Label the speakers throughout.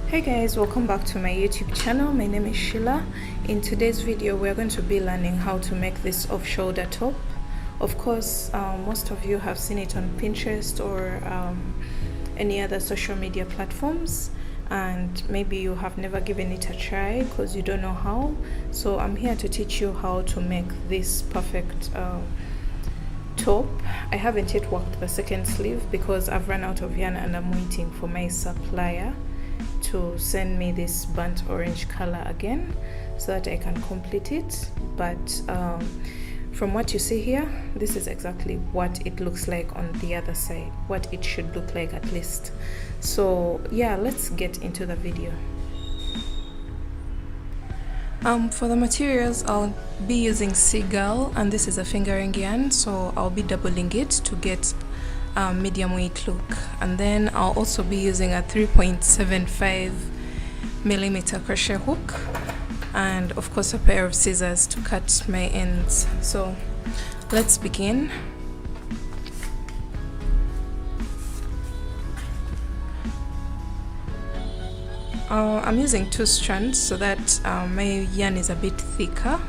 Speaker 1: Hey guys, welcome back to my YouTube channel. My name is Shyler. In today's video we're going to be learning how to make this off-shoulder top. Of course, most of you have seen it on Pinterest or any other social media platforms, and maybe you have never given it a try because you don't know how. So I'm here to teach you how to make this perfect top. I haven't yet worked the second sleeve because I've run out of yarn and I'm waiting for my supplier to send me this burnt orange color again so that I can complete it. But from what you see here, this is exactly what it looks like on the other side, what it should look like at least. So yeah, let's get into the video. For the materials, I'll be using gull, and this is a fingering yarn, so I'll be doubling it to get a medium weight look. And then I'll also be using a 3.75mm crochet hook, and of course a pair of scissors to cut my ends. So let's begin. I'm using 2 strands so that my yarn is a bit thicker.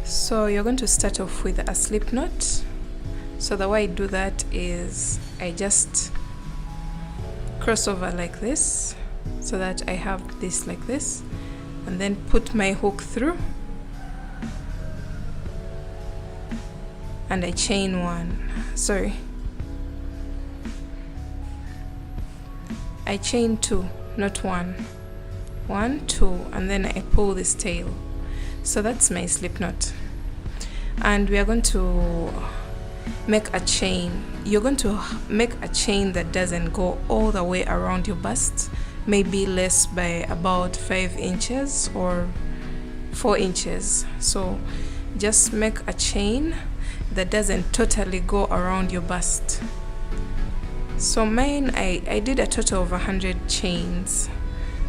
Speaker 1: So you're going to start off with a slip knot. So the way I do that is I just cross over like this so that I have this like this, and then put my hook through and I chain I chain 2, not 1, 1, 2, and then I pull this tail. So that's my slip knot, and we are going to make a chain. You're going to make a chain that doesn't go all the way around your bust, maybe less by about 5 inches or 4 inches. So just make a chain that doesn't totally go around your bust. So mine, I did a total of 100 chains.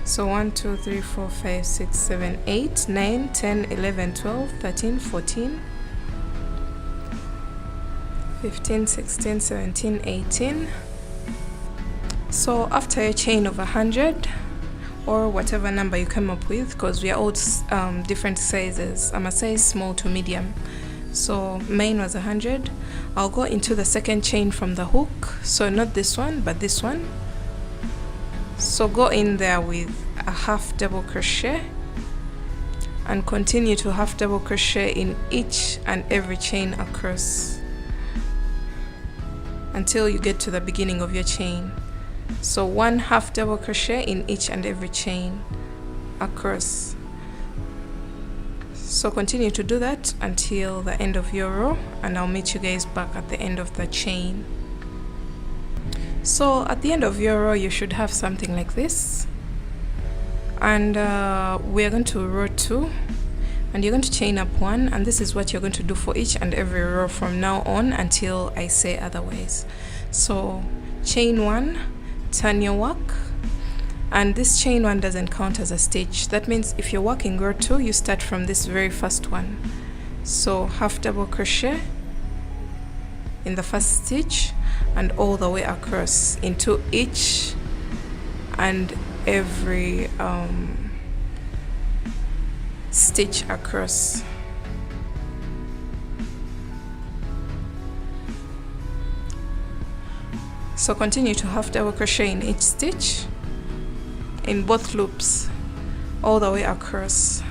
Speaker 1: So 1, 2, 3, 4, 5, 6, 7, 8, 9, 10, 11, 12, 13, 14, 15, 16, 17, 18. So after a chain of 100 or whatever number you come up with, because we are all different sizes. I'm a size small to medium, so mine was 100. I'll go into the second chain from the hook, so not this one but this one. So go in there with a half double crochet and continue to half double crochet in each and every chain across until you get to the beginning of your chain. So 1 half double crochet in each and every chain across. So continue to do that until the end of your row, and I'll meet you guys back at the end of the chain. So at the end of your row you should have something like this, and we are going to row 2, and you're going to chain up 1, and this is what you're going to do for each and every row from now on until I say otherwise. So chain 1, turn your work, and this chain 1 doesn't count as a stitch. That means if you're working row 2, you start from this very first one. So half double crochet in the first stitch and all the way across into each and every stitch across. So continue to half double crochet in each stitch in both loops all the way across.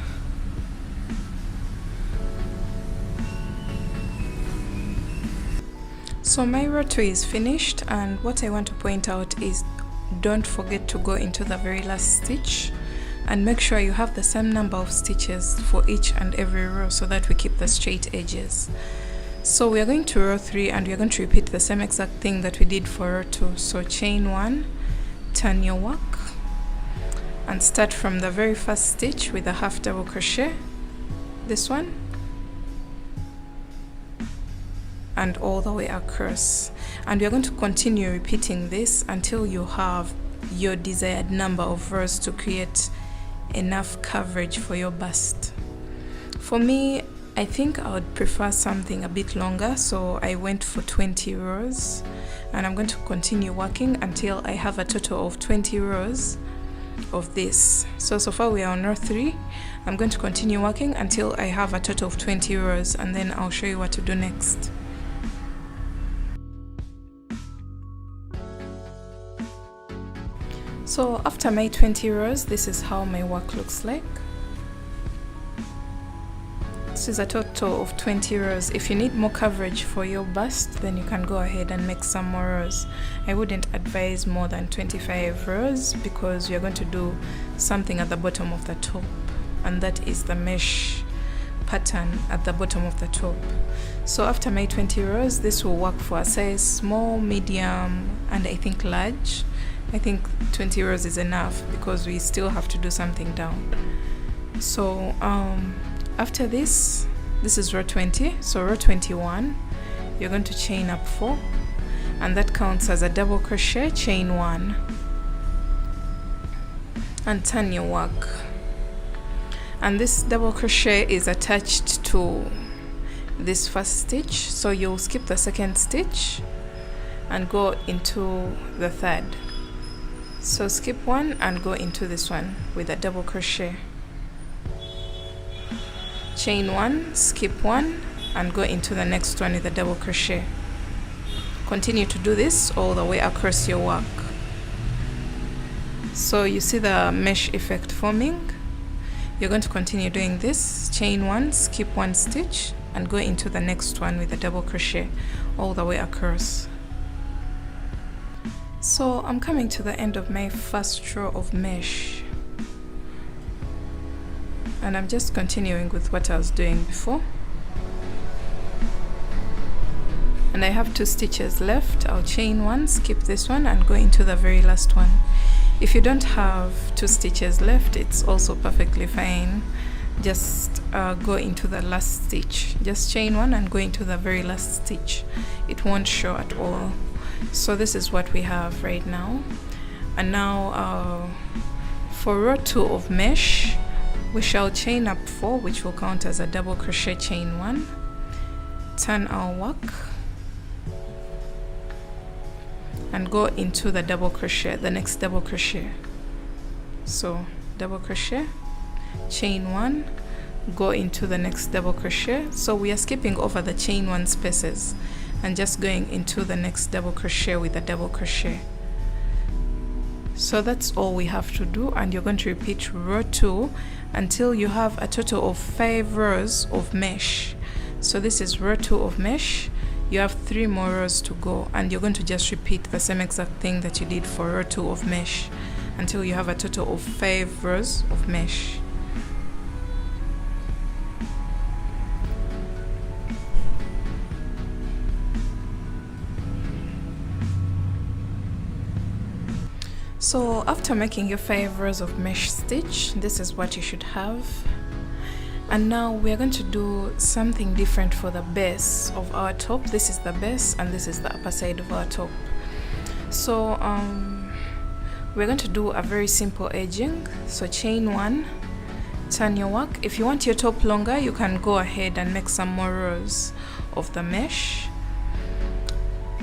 Speaker 1: So my row 2 is finished, and what I want to point out is don't forget to go into the very last stitch and make sure you have the same number of stitches for each and every row so that we keep the straight edges. So we are going to row 3 and we are going to repeat the same exact thing that we did for row 2. So chain 1, turn your work, and start from the very first stitch with a half double crochet, this one, and all the way across. And we are going to continue repeating this until you have your desired number of rows to create enough coverage for your bust. For me, I think I would prefer something a bit longer, so I went for 20 rows. and I'm going to continue working until I have a total of 20 rows of this. So far we are on row 3. I'm going to continue working until I have a total of 20 rows, and then I'll show you what to do next. So after my 20 rows, this is how my work looks like. This is a total of 20 rows. If you need more coverage for your bust, then you can go ahead and make some more rows. I wouldn't advise more than 25 rows because you're going to do something at the bottom of the top, and that is the mesh pattern at the bottom of the top. So after my 20 rows, this will work for a size small, medium, and I think large. I think 20 rows is enough because we still have to do something down. So after this is row 20. So row 21, you're going to chain up 4, and that counts as a double crochet, chain 1, and turn your work. And this double crochet is attached to this first stitch, so you'll skip the second stitch and go into the third. So skip one and go into this one with a double crochet. Chain 1, skip 1, and go into the next one with a double crochet. Continue to do this all the way across your work. So you see the mesh effect forming. You're going to continue doing this. Chain 1, skip 1 stitch, and go into the next one with a double crochet all the way across. So I'm coming to the end of my first row of mesh, and I'm just continuing with what I was doing before. And I have 2 stitches left. I'll chain 1, skip this one, and go into the very last one. If you don't have 2 stitches left, it's also perfectly fine. Just go into the last stitch. Just chain 1 and go into the very last stitch. It won't show at all. So this is what we have right now. And now for row 2 of mesh, we shall chain up 4, which will count as a double crochet, chain 1, turn our work, and go into the double crochet, the next double crochet. So double crochet, chain 1, go into the next double crochet. So we are skipping over the chain 1 spaces and just going into the next double crochet with a double crochet. So that's all we have to do, and you're going to repeat row 2 until you have a total of 5 rows of mesh. So this is row 2 of mesh. You have 3 more rows to go, and you're going to just repeat the same exact thing that you did for row 2 of mesh until you have a total of 5 rows of mesh. So after making your 5 rows of mesh stitch, this is what you should have. And now we're going to do something different for the base of our top. This is the base and this is the upper side of our top. So we're going to do a very simple edging. So chain 1, turn your work. If you want your top longer, you can go ahead and make some more rows of the mesh.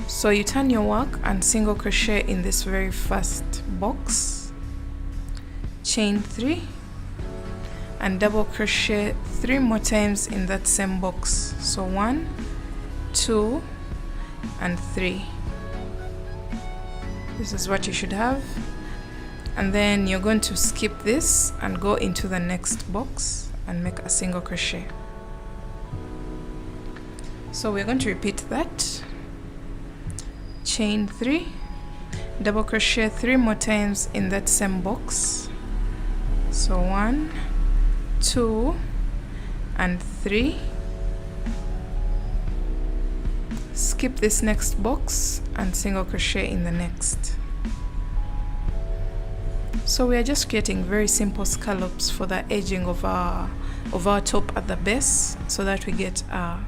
Speaker 1: So you turn your work and single crochet in this very first box, chain 3, and double crochet 3 more times in that same box. So 1, 2, and 3. This is what you should have. And then you're going to skip this and go into the next box and make a single crochet. So we're going to repeat that. Chain 3, double crochet 3 more times in that same box. So 1, 2, and 3. Skip this next box and single crochet in the next. So we are just creating very simple scallops for the edging of our top at the base, so that we get a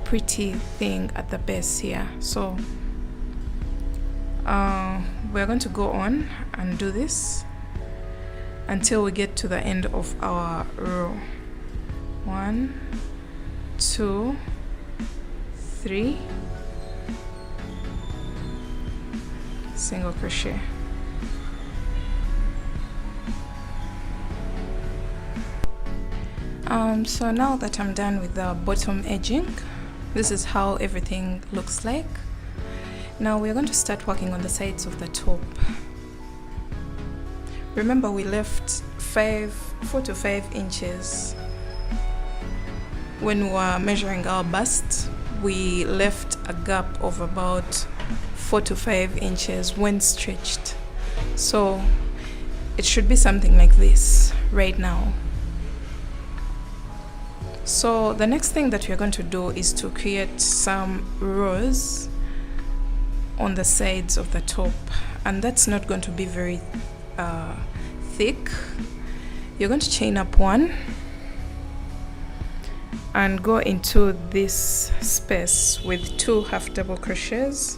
Speaker 1: pretty thing at the base here. So we're going to go on and do this until we get to the end of our row. 1, 2, 3, single crochet. So now that I'm done with the bottom edging, this is how everything looks like. Now we're going to start working on the sides of the top. Remember, we left 4 to 5 inches when we were measuring our bust. We left a gap of about 4 to 5 inches when stretched, so it should be something like this right now. So the next thing that we're going to do is to create some rows on the sides of the top, and that's not going to be very thick. You're going to chain up 1 and go into this space with 2 half double crochets,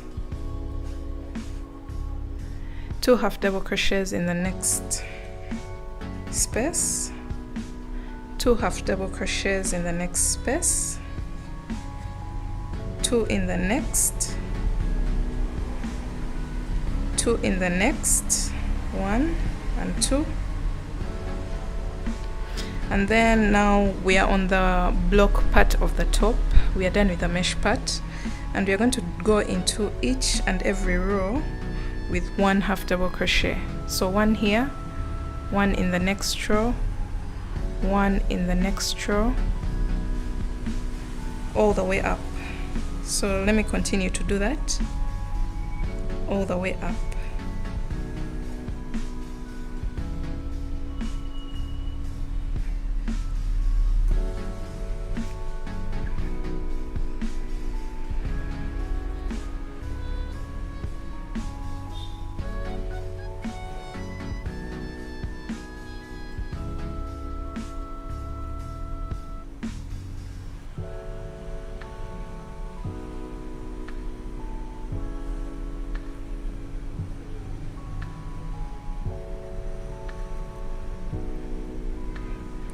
Speaker 1: 2 half double crochets in the next space, 2 half double crochets in the next space, 2 in the next, 2 in the next, 1 and 2. And then now we are on the block part of the top. We are done with the mesh part, and we are going to go into each and every row with 1 half double crochet. So 1 here, 1 in the next row, 1 in the next row, all the way up. So let me continue to do that all the way up.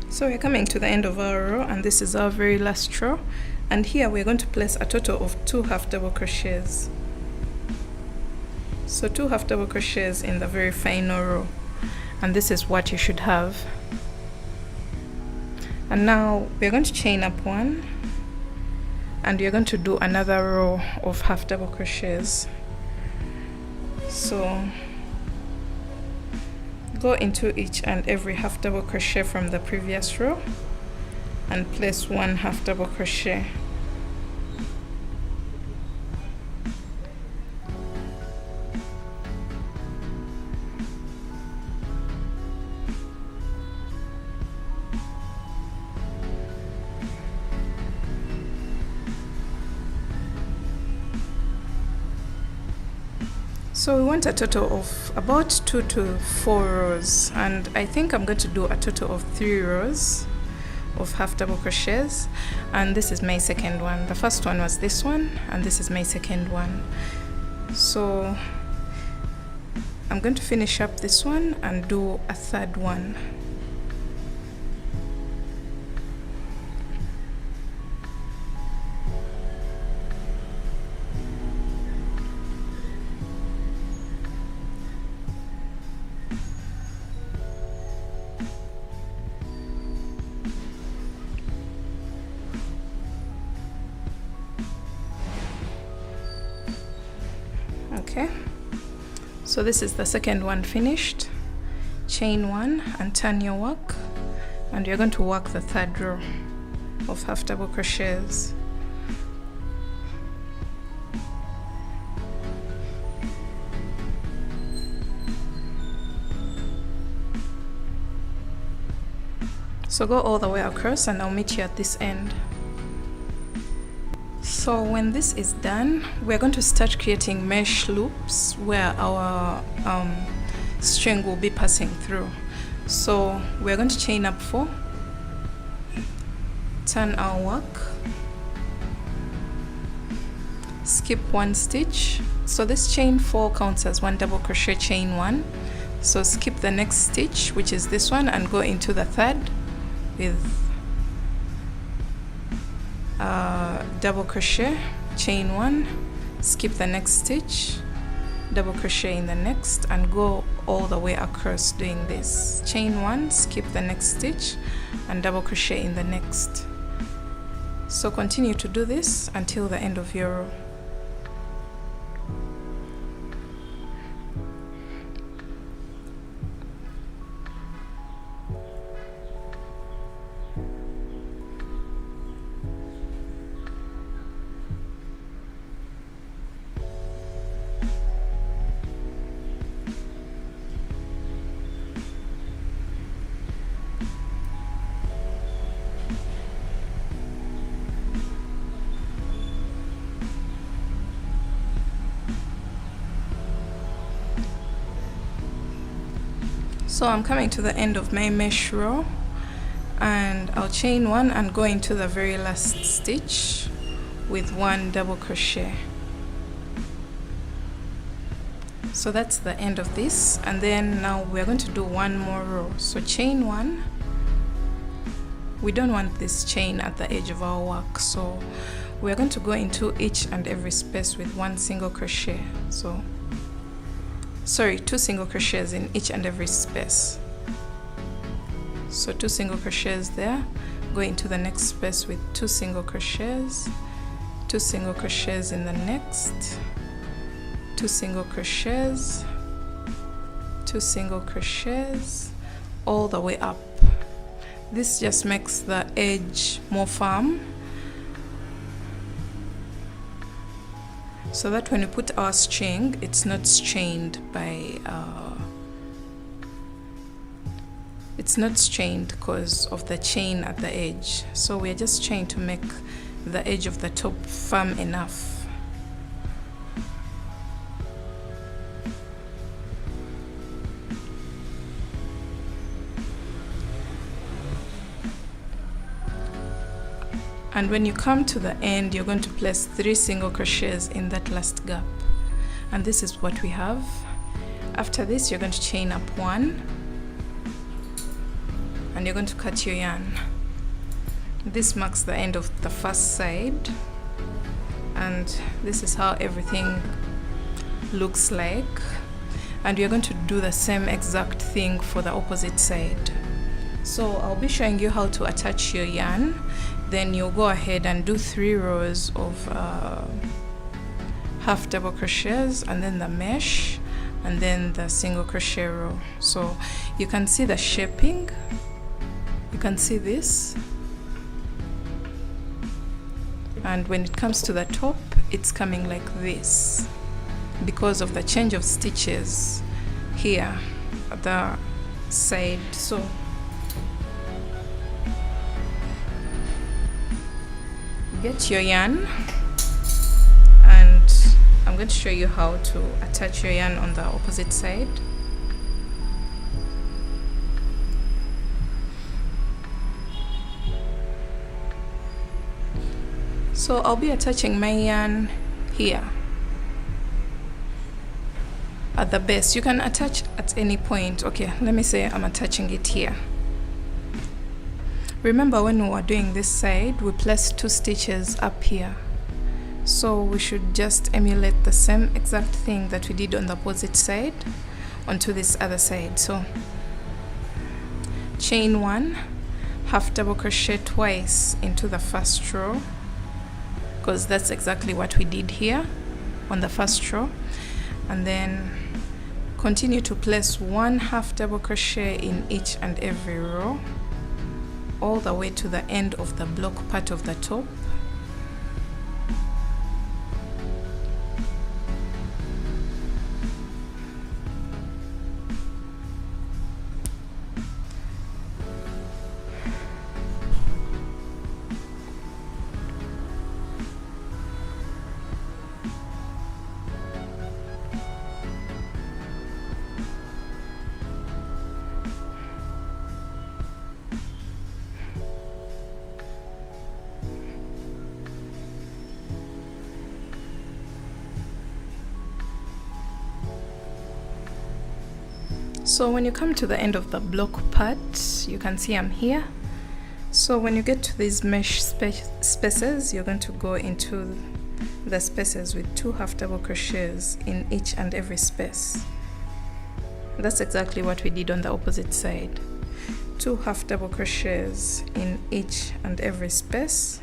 Speaker 1: So we're coming to the end of our row, and this is our very last row, and here we're going to place a total of 2 half double crochets. So 2 half double crochets in the very final row, and this is what you should have. And now we're going to chain up 1, and we're going to do another row of half double crochets. So go into each and every half double crochet from the previous row and place 1 half double crochet. So we want a total of about 2 to 4 rows, and I think I'm going to do a total of 3 rows of half double crochets, and this is my second one. The first one was this one, and this is my second one. So I'm going to finish up this one and do a third one. Okay, so this is the second one finished. Chain 1 and turn your work, and you're going to work the third row of half double crochets. So go all the way across, and I'll meet you at this end. So when this is done, we're going to start creating mesh loops where our string will be passing through. So we're going to chain up 4, turn our work, skip 1 stitch. So this chain 4 counts as 1 double crochet, chain 1. So skip the next stitch, which is this one, and go into the third with double crochet, chain 1, skip the next stitch, double crochet in the next, and go all the way across doing this. Chain 1, skip the next stitch, and double crochet in the next. So continue to do this until the end of your row. So I'm coming to the end of my mesh row, and I'll chain 1 and go into the very last stitch with 1 double crochet. So that's the end of this, and then now we're going to do 1 more row. So chain 1. We don't want this chain at the edge of our work, so we're going to go into each and every space with 1 single crochet. So sorry, 2 single crochets in each and every space. So 2 single crochets there, go into the next space with 2 single crochets, 2 single crochets in the next, 2 single crochets, 2 single crochets, all the way up. This just makes the edge more firm, so that when we put our string, it's not strained by because of the chain at the edge. So we're just trying to make the edge of the top firm enough. And when you come to the end, you're going to place 3 single crochets in that last gap, and this is what we have. After this, you're going to chain up 1, and you're going to cut your yarn. This marks the end of the first side, and this is how everything looks like, and we're going to do the same exact thing for the opposite side. So I'll be showing you how to attach your yarn. Then you'll go ahead and do 3 rows of half double crochets, and then the mesh, and then the single crochet row. So you can see the shaping, you can see this, and when it comes to the top, it's coming like this because of the change of stitches here at the side. So get your yarn, and I'm going to show you how to attach your yarn on the opposite side. So I'll be attaching my yarn here at the base. You can attach at any point. Okay, let me say I'm attaching it here. Remember, when we were doing this side, we placed 2 stitches up here, so we should just emulate the same exact thing that we did on the opposite side onto this other side. So chain 1, half double crochet twice into the first row, because that's exactly what we did here on the first row, and then continue to place 1 half double crochet in each and every row, all the way to the end of the block part of the top. So when you come to the end of the block part, you can see I'm here. So when you get to these mesh spaces, you're going to go into the spaces with 2 half double crochets in each and every space. That's exactly what we did on the opposite side. 2 half double crochets in each and every space.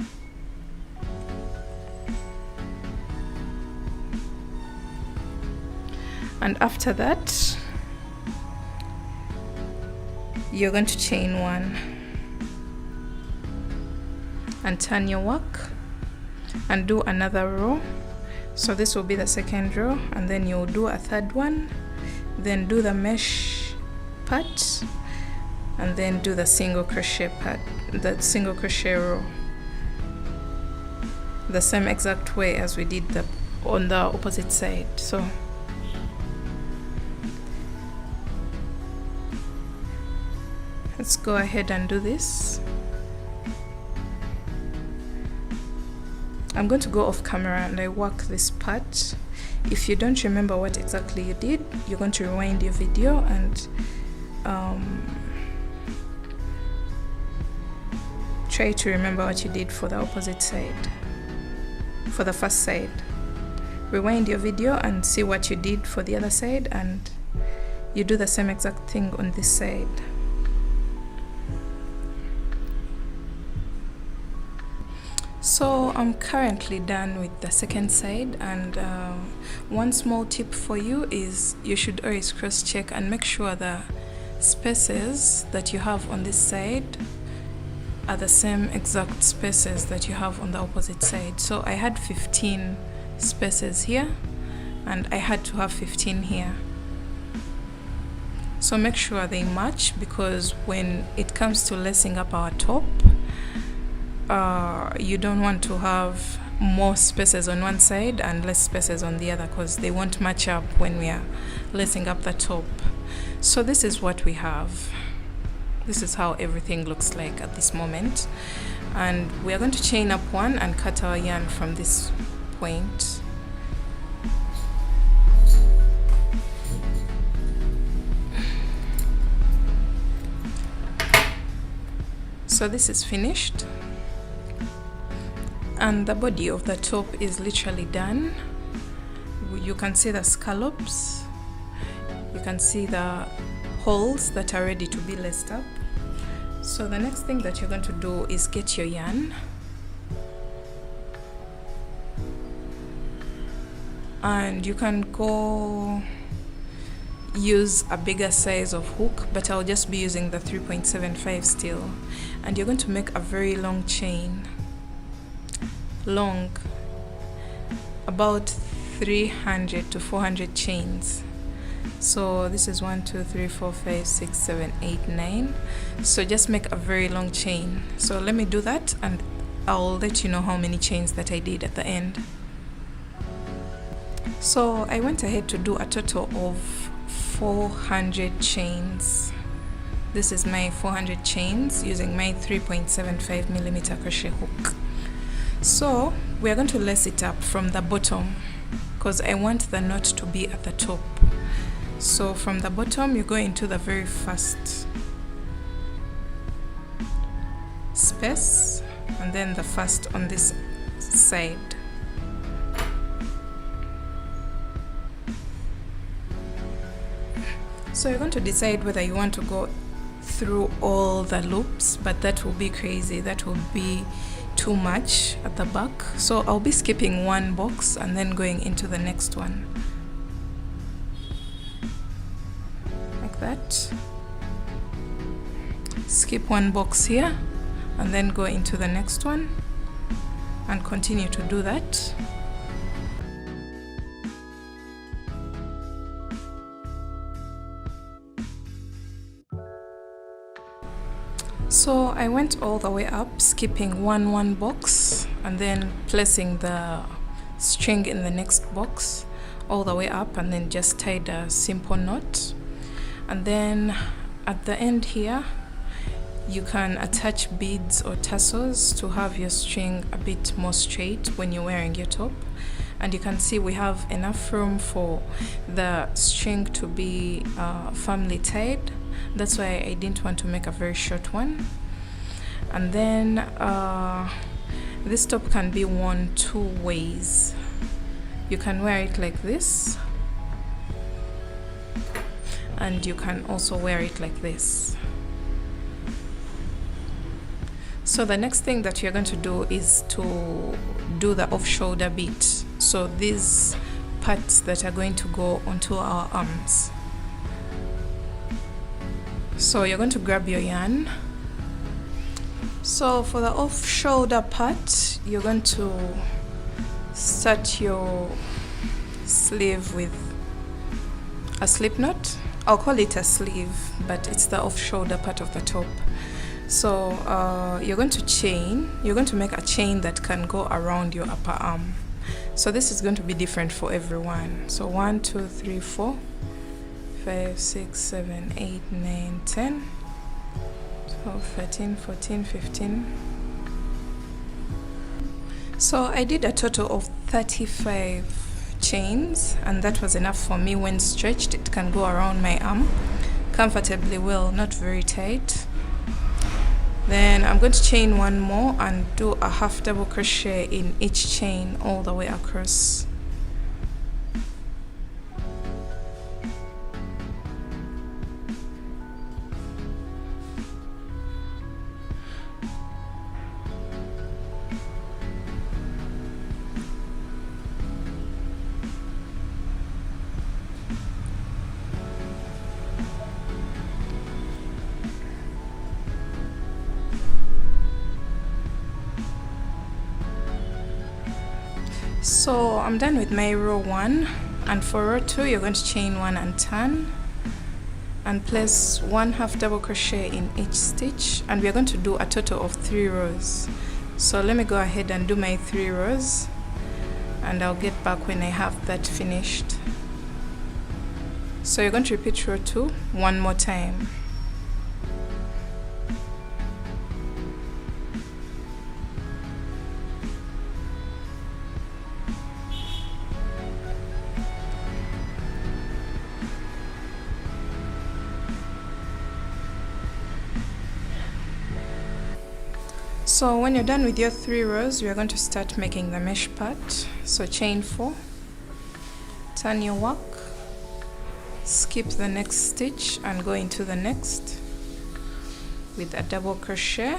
Speaker 1: And after that, you're going to chain 1 and turn your work and do another row. So this will be the second row, and then you'll do a third one, then do the mesh part, and then do the single crochet part, the single crochet row, the same exact way as we did on the opposite side. So let's go ahead and do this. I'm going to go off camera and I work this part. If you don't remember what exactly you did, you're going to rewind your video and try to remember what you did for the opposite side, for the first side. Rewind your video and see what you did for the other side, and you do the same exact thing on this side. So I'm currently done with the second side, and one small tip for you is you should always cross check and make sure the spaces that you have on this side are the same exact spaces that you have on the opposite side. So I had 15 spaces here and I had to have 15 here. So make sure they match, because when it comes to lacing up our top, you don't want to have more spaces on one side and less spaces on the other, because they won't match up when we are lacing up the top. So this is what we have. This is how everything looks like at this moment, and we are going to chain up 1 and cut our yarn from this point. So this is finished, and the body of the top is literally done. You can see the scallops, you can see the holes that are ready to be laced up. So the next thing that you're going to do is get your yarn and you can go use a bigger size of hook, but I'll just be using the 3.75 still. And you're going to make a very long chain, long, about 300 to 400 chains. So this is 1, 2, 3, 4, 5, 6, 7, 8, 9. So just make a very long chain. So let me do that and I'll let you know how many chains that I did at the end. So I went ahead to do a total of 400 chains. This is my 400 chains using my 3.75mm crochet hook. So we are going to lace it up from the bottom, because I want the knot to be at the top. So from the bottom, you go into the very first space and then the first on this side. So you're going to decide whether you want to go through all the loops, but that will be crazy. That will be too much at the back. So I'll be skipping one box and then going into the next one. Like that. Skip one box here and then go into the next one and continue to do that. So I went all the way up, skipping one box and then placing the string in the next box all the way up, and then just tied a simple knot. And then at the end here, you can attach beads or tassels to have your string a bit more straight when you're wearing your top. And you can see we have enough room for the string to be firmly tied. That's why I didn't want to make a very short one. And then this top can be worn two ways. You can wear it like this, and you can also wear it like this. So the next thing that you're going to do is to do the off-shoulder bit. So these parts that are going to go onto our arms. So you're going to grab your yarn. So for the off-shoulder part, you're going to start your sleeve with a slip knot. I'll call it a sleeve, but it's the off-shoulder part of the top. So you're going to make a chain that can go around your upper arm. So this is going to be different for everyone. So 1, 2, 3, 4, 5, 6, 7, 8, 9, 10, 12, 13, 14, 15. So I did a total of 35 chains, and that was enough for me. When stretched, it can go around my arm comfortably well, not very tight. Then I'm going to chain one more and do a half double crochet in each chain all the way across. So I'm done with my row 1, and for row 2 you're going to chain 1 and turn and place 1 half double crochet in each stitch, and we're going to do a total of 3 rows. So let me go ahead and do my 3 rows, and I'll get back when I have that finished. So you're going to repeat row 2 one more time. So when you're done with your 3 rows, we are going to start making the mesh part. So chain 4, turn your work, skip the next stitch and go into the next with a double crochet,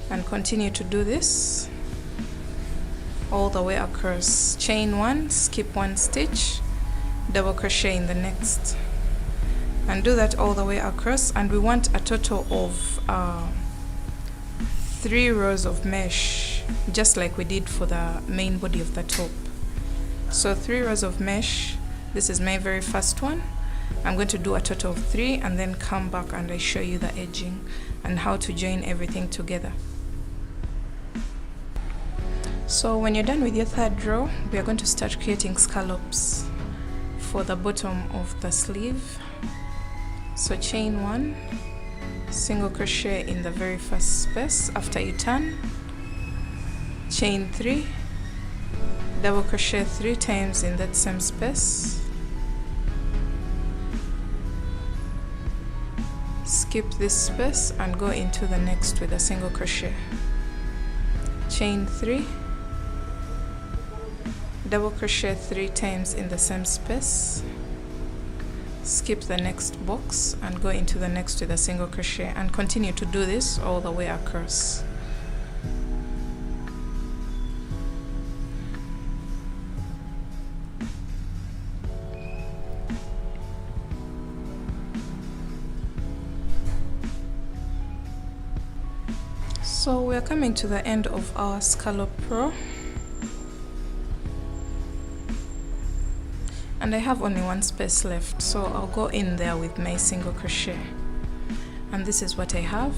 Speaker 1: and continue to do this all the way across. Chain 1, skip 1 stitch, double crochet in the next, and do that all the way across. And we want a total of 3 rows of mesh, just like we did for the main body of the top. So 3 rows of mesh. This is my very first one. I'm going to do a total of 3 and then come back and I show you the edging and how to join everything together. So when you're done with your 3rd row, we are going to start creating scallops for the bottom of the sleeve. So chain 1, single crochet in the very first space after you turn, chain 3, double crochet 3 times in that same space, skip this space and go into the next with a single crochet, chain 3, double crochet 3 times in the same space, skip the next box and go into the next with a single crochet, and continue to do this all the way across. So we are coming to the end of our scallop row, and I have only 1 space left, so I'll go in there with my single crochet, and this is what I have.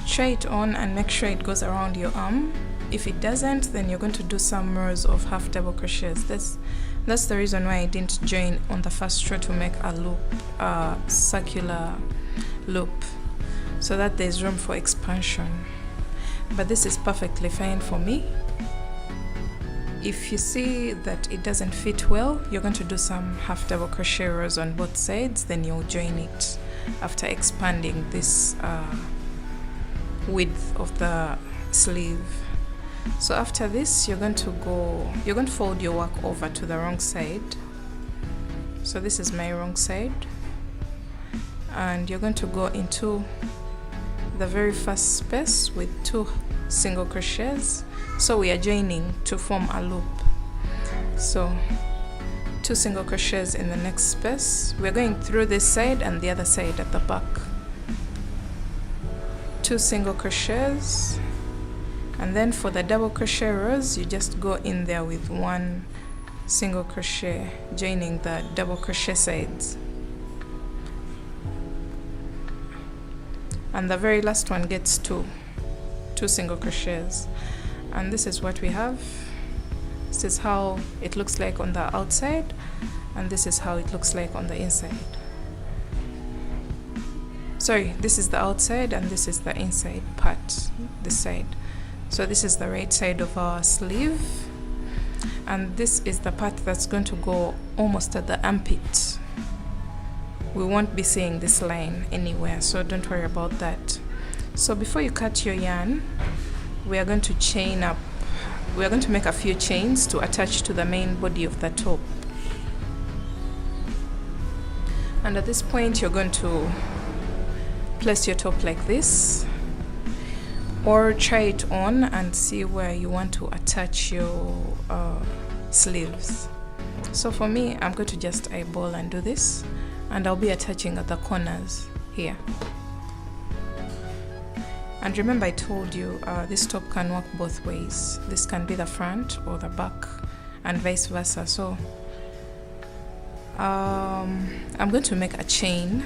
Speaker 1: Try it on and make sure it goes around your arm. If it doesn't, then you're going to do some rows of half double crochets. That's the reason why I didn't join on the first row to make a loop, circular loop, so that there's room for expansion. But this is perfectly fine for me. If you see that it doesn't fit well, you're going to do some half double crochet rows on both sides, then you'll join it after expanding this width of the sleeve. So after this, you're going to fold your work over to the wrong side. So this is my wrong side, and you're going to go into the very first space with 2 single crochets. So we are joining to form a loop. So 2 single crochets in the next space. We're going through this side and the other side at the back. 2 single crochets, and then for the double crochet rows, you just go in there with 1 single crochet, joining the double crochet sides. And the very last one gets 2 single crochets. And this is what we have. This is how it looks like on the outside, and this is how it looks like on the inside. Sorry, this is the outside and this is the inside part, this side. So this is the right side of our sleeve, and this is the part that's going to go almost at the armpit. We won't be seeing this line anywhere, so don't worry about that. So before you cut your yarn, we are going to chain up. We are going to make a few chains to attach to the main body of the top. And at this point, you're going to place your top like this, or try it on and see where you want to attach your sleeves. So for me, I'm going to just eyeball and do this, and I'll be attaching at the corners here. And remember, I told you this top can work both ways. This can be the front or the back, and vice versa. So I'm going to make a chain.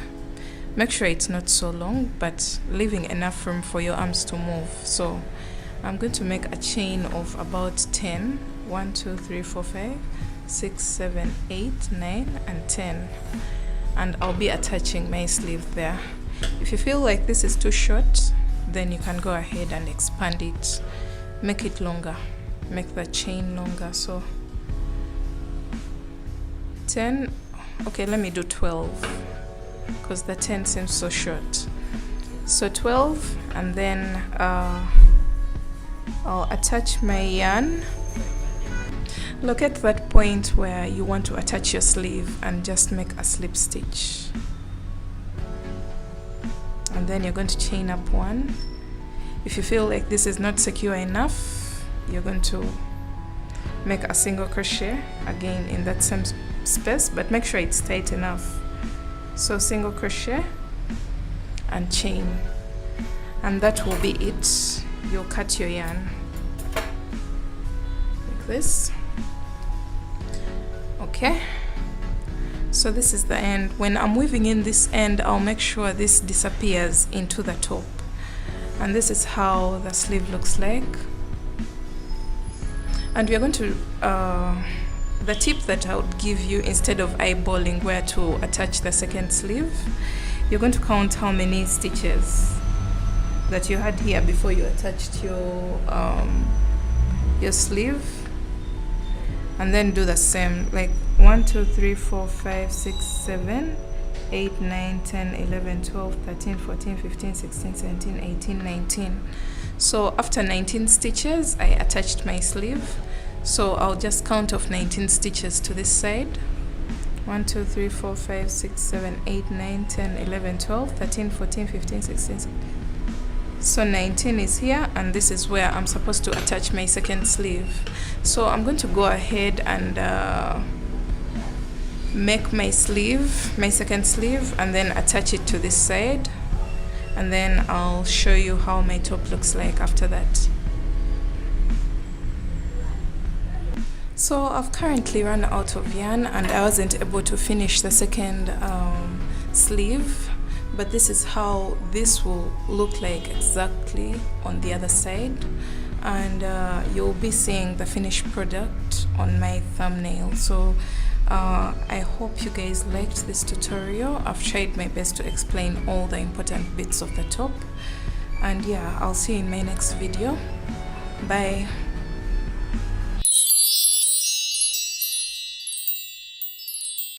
Speaker 1: Make sure it's not so long, but leaving enough room for your arms to move. So I'm going to make a chain of about 10. 1, 2, 3, 4, 5, 6, 7, 8, 9, and 10. And I'll be attaching my sleeve there. If you feel like this is too short, then you can go ahead and expand it, make it longer, make the chain longer. So 10, okay, let me do 12 because the 10 seems so short. So 12, and then I'll attach my yarn. Locate that point where you want to attach your sleeve and just make a slip stitch. And then you're going to chain up 1. If you feel like this is not secure enough, you're going to make a single crochet again in that same space, but make sure it's tight enough. So single crochet and chain, and that will be it. You'll cut your yarn like this. Okay, so this is the end. When I'm weaving in this end, I'll make sure this disappears into the top, and this is how the sleeve looks like. And we're going to the tip that I would give you, instead of eyeballing where to attach the second sleeve, you're going to count how many stitches that you had here before you attached your sleeve, and then do the same, like 1, 2, 3, 4, 5, 6, 7, 8, 9, 10, 11, 12, 13, 14, 15, 16, 17, 18, 19. So after 19 stitches, I attached my sleeve. So I'll just count off 19 stitches to this side. 1, 2, 3, 4, 5, 6, 7, 8, 9, 10, 11, 12, 13, 14, 15, 16. So 19 is here, and this is where I'm supposed to attach my second sleeve. So I'm going to go ahead and make my sleeve, my second sleeve, and then attach it to this side, and then I'll show you how my top looks like after that. So I've currently run out of yarn, and I wasn't able to finish the second sleeve, but this is how this will look like exactly on the other side, and you'll be seeing the finished product on my thumbnail. So I hope you guys liked this tutorial. I've tried my best to explain all the important bits of the top, and yeah, I'll see you in my next video. Bye.